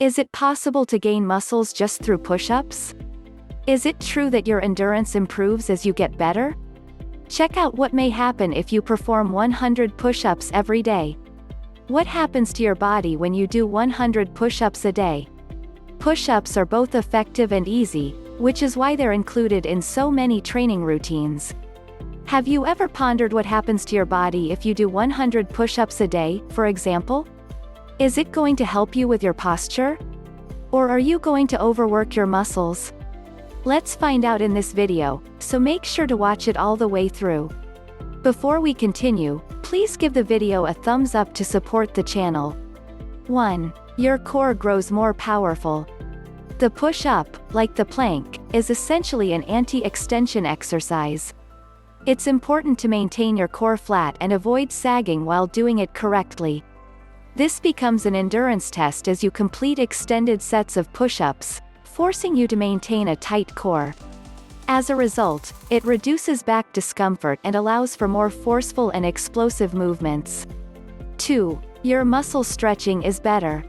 Is it possible to gain muscles just through push-ups? Is it true that your endurance improves as you get better? Check out what may happen if you perform 100 push-ups every day. What happens to your body when you do 100 push-ups a day? Push-ups are both effective and easy, which is why they're included in so many training routines. Have you ever pondered what happens to your body if you do 100 push-ups a day, for example? Is it going to help you with your posture? Or are you going to overwork your muscles? Let's find out in this video, so make sure to watch it all the way through. Before we continue, please give the video a thumbs up to support the channel. 1. Your core grows more powerful. The push-up, like the plank, is essentially an anti-extension exercise. It's important to maintain your core flat and avoid sagging while doing it correctly. This becomes an endurance test as you complete extended sets of push-ups, forcing you to maintain a tight core. As a result, it reduces back discomfort and allows for more forceful and explosive movements. 2. Your muscle stretching is better.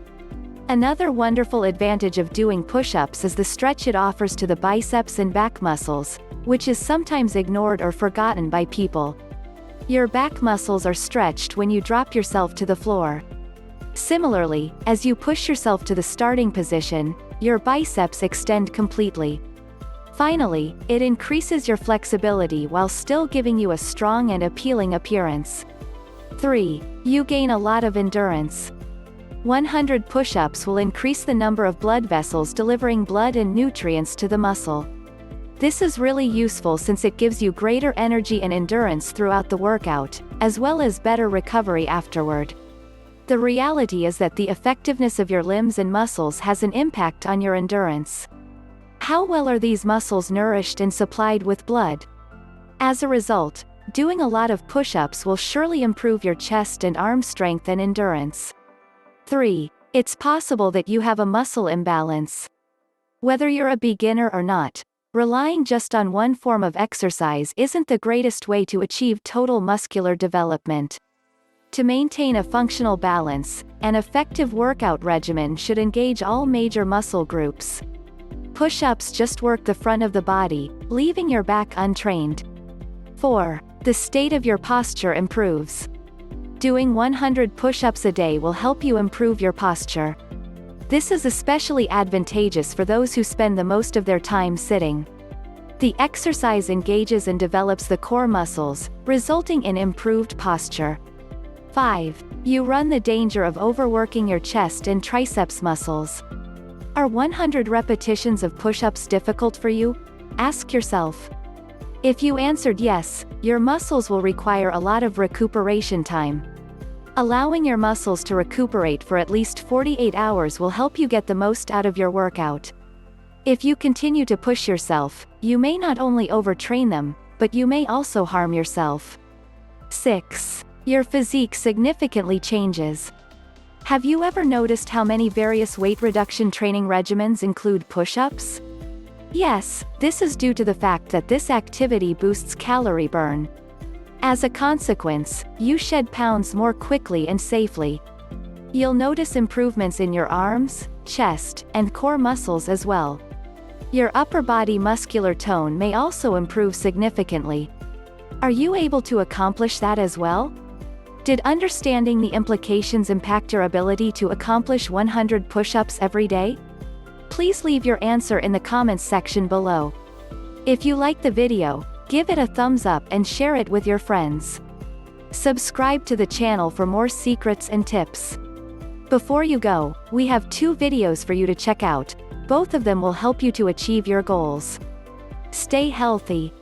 Another wonderful advantage of doing push-ups is the stretch it offers to the biceps and back muscles, which is sometimes ignored or forgotten by people. Your back muscles are stretched when you drop yourself to the floor. Similarly, as you push yourself to the starting position, your biceps extend completely. Finally, it increases your flexibility while still giving you a strong and appealing appearance. 3. You gain a lot of endurance. 100 push-ups will increase the number of blood vessels delivering blood and nutrients to the muscle. This is really useful since it gives you greater energy and endurance throughout the workout, as well as better recovery afterward. The reality is that the effectiveness of your limbs and muscles has an impact on your endurance. How well are these muscles nourished and supplied with blood? As a result, doing a lot of push-ups will surely improve your chest and arm strength and endurance. 3. It's possible that you have a muscle imbalance. Whether you're a beginner or not, relying just on one form of exercise isn't the greatest way to achieve total muscular development. To maintain a functional balance, an effective workout regimen should engage all major muscle groups. Push-ups just work the front of the body, leaving your back untrained. 4. The state of your posture improves. Doing 100 push-ups a day will help you improve your posture. This is especially advantageous for those who spend the most of their time sitting. The exercise engages and develops the core muscles, resulting in improved posture. 5. You run the danger of overworking your chest and triceps muscles. Are 100 repetitions of push-ups difficult for you? Ask yourself. If you answered yes, your muscles will require a lot of recuperation time. Allowing your muscles to recuperate for at least 48 hours will help you get the most out of your workout. If you continue to push yourself, you may not only overtrain them, but you may also harm yourself. 6. Your physique significantly changes. Have you ever noticed how many various weight reduction training regimens include push-ups? Yes, this is due to the fact that this activity boosts calorie burn. As a consequence, you shed pounds more quickly and safely. You'll notice improvements in your arms, chest, and core muscles as well. Your upper body muscular tone may also improve significantly. Are you able to accomplish that as well? Did understanding the implications impact your ability to accomplish 100 push-ups every day? Please leave your answer in the comments section below. If you like the video, give it a thumbs up and share it with your friends. Subscribe to the channel for more secrets and tips. Before you go, we have 2 videos for you to check out. Both of them will help you to achieve your goals. Stay healthy.